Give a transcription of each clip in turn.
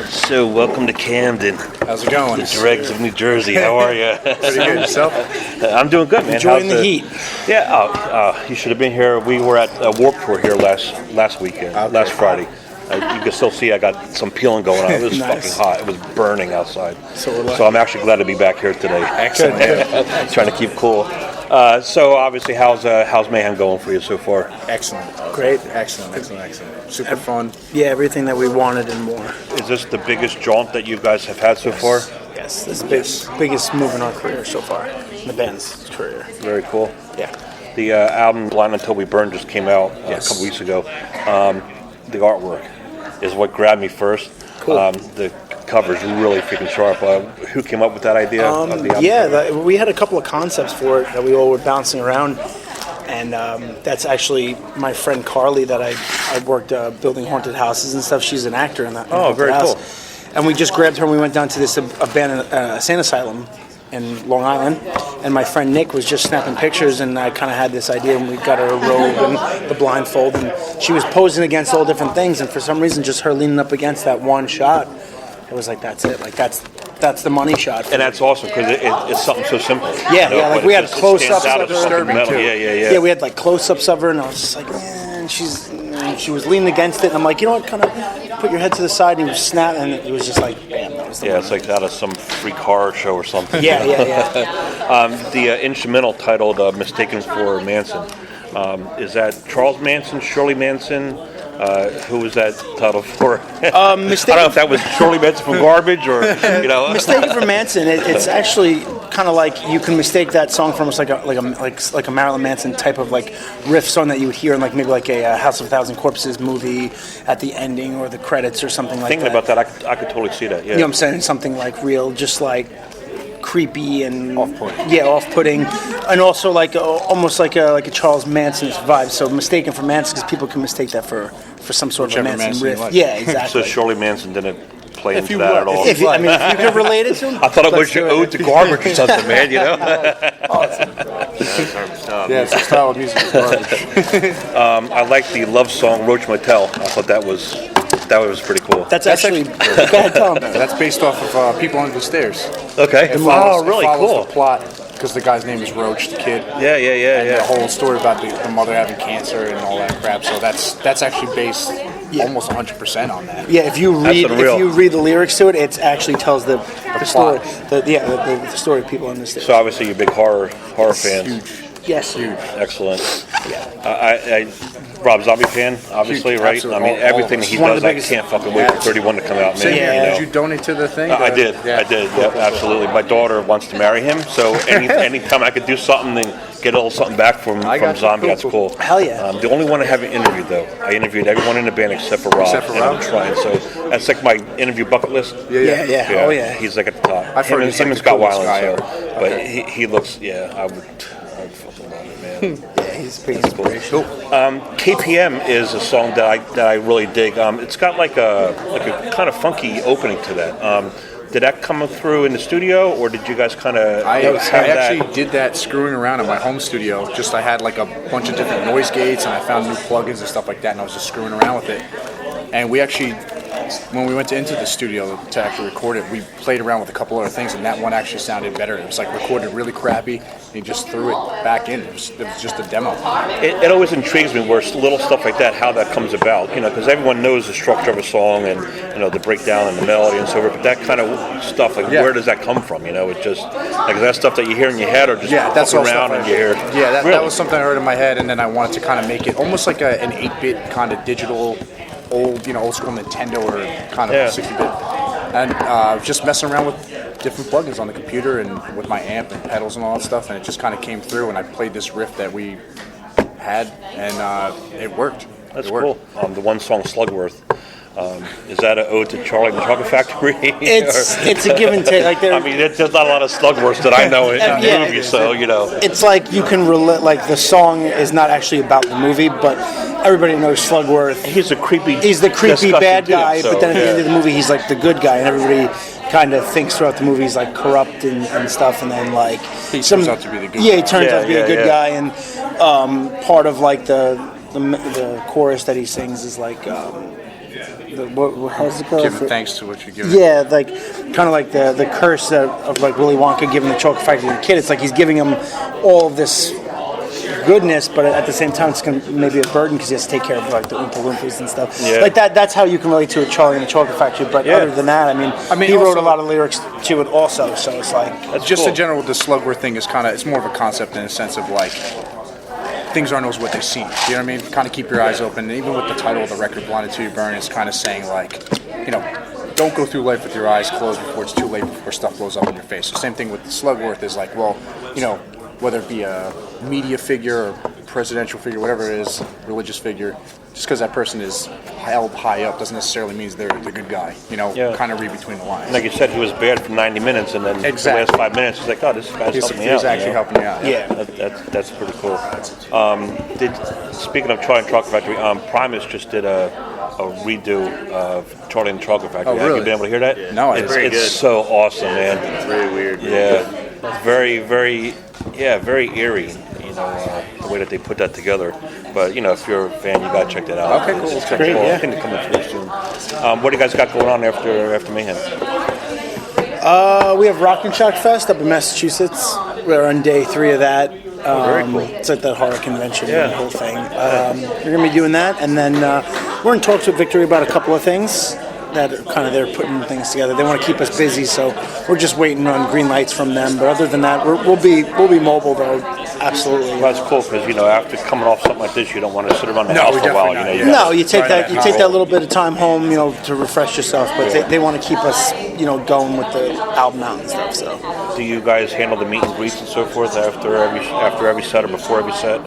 So, welcome to Camden. How's it going? The dregs of New Jersey. How are you? Pretty good. Yourself? I'm doing good, man. Enjoying the heat. Yeah. You should have been here. We were at a Warped Tour here last weekend, last Friday. You can still see I got some peeling going on. It was Nice. fucking hot. It was burning outside. So I'm actually glad to be back here today. Excellent. Trying to keep cool. So obviously, how's Mayhem going for you so far? Excellent. Great. Excellent. Super fun. Yeah, everything that we wanted and more. Is this the biggest jaunt that you guys have had so far? Yes, this is the biggest move in our career so far, in the band's career. Very cool. Yeah. The album Blind Until We Burn just came out a couple weeks ago. The artwork is what grabbed me first. Cool. The cover's really freaking sharp. Who came up with that idea? Of the album we had a couple of concepts for it that we all were bouncing around. And that's actually my friend Carly that I worked building haunted houses and stuff. She's an actor in that. Oh, very cool. And we just grabbed her and we went down to this abandoned insane asylum in Long Island. And my friend Nick was just snapping pictures, and I kind of had this idea, and we got her a robe and the blindfold, and she was posing against all different things, and for some reason, just her leaning up against that one shot, it was like, that's it. Like, that's the money shot. And that's awesome because it's something so simple. Yeah, like we had close-ups of her. Yeah, we had like close-ups of her, and I was just like, man, she was leaning against it, and I'm like, you know what, kind of put your head to the side, and you snap, and it was just like, bam, that was the it's like out of some freak horror show or something. Yeah. The instrumental titled "Mistaken for Manson." Is that Charles Manson, Shirley Manson? Who was that title for? I don't know if that was Shirley Manson from Garbage or Mistaken for Manson. It's actually kind of like you can mistake that song for almost like a Marilyn Manson type of like riff song that you would hear in like maybe like a House of a Thousand Corpses movie at the ending or the credits or something like that. Thinking about that, I could totally see that. Yeah. You know what I'm saying? Something like real, just like creepy and off-putting. Yeah, off-putting, and also like almost like a Charles Manson vibe. So Mistaken for Manson, because people can mistake that for some sort of a Manson riff. Like. Yeah, exactly. So Shirley Manson didn't play into that at all. If you could relate it to him, I thought it was your ode to Garbage or something, man. You know. Yeah, it's a style of music. I like the love song "Roach Motel." I thought that was pretty cool. That's actually go ahead, Tom. That's based off of People Under the Stairs. Okay. It Really follows cool. The plot because the guy's name is Roach, the kid. Yeah. And the whole story about the mother having cancer and all that crap. So that's actually based almost 100% on that. Yeah, if you read the lyrics to it, it actually tells the story. The story of People Under the Stairs. So obviously you're a big horror fan. Huge. Yes. Huge. Excellent. Yeah. Rob Zombie fan, obviously, Huge, right? absolutely. I mean, everything that he One of does, the I biggest- can't fucking wait for 31 to come out, man. Same here. Yeah. Did you donate to the thing? I did. Yeah. Yep, absolutely. My daughter wants to marry him, so anytime I could do something and get a little something back from Zombie, that's cool. Hell yeah. The only one I haven't interviewed, though, I interviewed everyone in the band except for Rob. Except for and Rob? I'm trying, so that's like my interview bucket list. Yeah. Oh yeah. He's like at the top. I've heard him he's and like the Scott coolest Weiland, guy so, ever. but he looks, I would fucking love it, man. Yeah, he's pretty inspirational. KPM is a song that I really dig. It's got like a kind of funky opening to that. Did that come through in the studio, or did you guys kind of? I actually did that screwing around in my home studio. I had like a bunch of different noise gates, and I found new plugins and stuff like that, and I was just screwing around with it. And we actually, when we went into the studio to actually record it, we played around with a couple other things, and that one actually sounded better. It was like recorded really crappy, and he just threw it back in. It was just a demo. It always intrigues me where little stuff like that, how that comes about. Because everyone knows the structure of a song and the breakdown and the melody and so forth. But that kind of stuff, where does that come from? It just like is that stuff that you hear in your head, or just that's all around and you hear. Yeah, that was something I heard in my head, and then I wanted to kind of make it almost like an 8-bit kind of digital. Old school Nintendo or kind of 60-bit, and just messing around with different plugins on the computer and with my amp and pedals and all that stuff, and it just kind of came through, and I played this riff that we had, and it worked. That's cool. The one song Slugworth. Is that an ode to Charlie and the Chocolate Factory? It's a give and take. Like there's not a lot of Slugworths that I know in the movie, so It's like you can relate. Like the song is not actually about the movie, but everybody knows Slugworth. He's the creepy bad guy, dude, but then at the end of the movie, he's like the good guy, and everybody kind of thinks throughout the movie he's like corrupt and stuff, and then like he turns out to be the good guy. Yeah, he turns out to be a good guy, and part of like the chorus that he sings is like. how's it go? Giving thanks to what you're giving. Yeah, like kind of like the curse of like Willy Wonka giving the chocolate factory to the kid. It's like he's giving him all of this goodness, but at the same time, it's going to maybe a burden because he has to take care of like the Oompa Loompas and stuff. Yeah. Like that. That's how you can relate to a Charlie and the Chocolate Factory. But other than that, I mean, he wrote a lot of lyrics to it also. So it's like that's just cool. in general. The Slugworth thing is it's more of a concept in a sense of like things aren't always what they seem. You know what I mean? Kind of keep your eyes open. And even with the title of the record, "Blinded to Your Burn," it's kind of saying like, don't go through life with your eyes closed before it's too late, before stuff blows up in your face. So same thing with the Slugworth is like, well, whether it be a media figure or presidential figure, whatever it is, religious figure, just because that person is held high up doesn't necessarily mean they're the good guy. Kind of read between the lines. Like you said, he was bad for 90 minutes, and then the last 5 minutes, he's like, "Oh, this guy's helping me out." He's actually helping you out. Yeah. That's pretty cool. Speaking of Charlie and Chocolate Factory, Primus just did a redo of Charlie and the Chocolate Factory. Oh, really? Have you been able to hear that? No, it's so awesome, man. It's really weird. Yeah, very, very, very eerie. The way that they put that together. But if you're a fan, you gotta check that out. Okay, cool. It's great, cool. yeah. I think they're coming through soon. What do you guys got going on after Mayhem? we have Rock and Shock Fest up in Massachusetts. We're on day 3 of that. Very cool. It's like that horror convention, Yeah. the whole thing. We're going to be doing that, and then we're in talks with Victory about a couple of things that are kind of they're putting things together. They want to keep us busy, so we're just waiting on green lights from them. But other than that, we'll be mobile though. Absolutely. Well, that's cool because after coming off something like this, you don't want to sit around the house for a while. definitely You not. No, you take that little bit of time home, to refresh yourself. But they want to keep us, going with the album out and stuff. So. Do you guys handle the meet and greets and so forth after every set or before every set?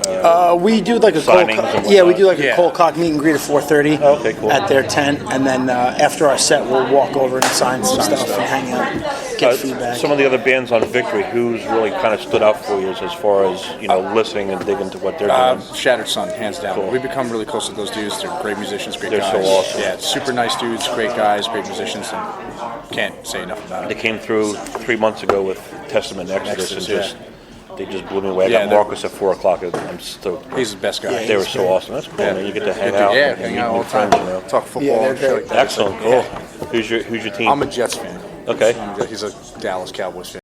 We do like a Signings and whatnot. we do like a cold cock meet and greet at 4:30 Okay, cool. at their tent, and then after our set, we'll walk over and sign some stuff and hang out, and get feedback. Some of the other bands on Victory, who's really kind of stood out for you as far as listening and digging to what they're doing? Shattered Sun, hands down. Cool. We've become really close with those dudes. They're great musicians, great They're guys. so awesome. Yeah, super nice dudes, great guys, great musicians, and can't say enough about They it. came through 3 months ago with Testament and Exodus, Exodus, and they just blew me away. I Yeah, got they're- Marcus at 4 o'clock. I'm stoked. He's the best guy. They were so awesome. That's cool, man. You get to hang out. Yeah, and hang meet out all new the time. friends, Talk football Yeah, and shit like that. Excellent, cool. Who's your team? I'm a Jets fan. Okay. He's a Dallas Cowboys fan.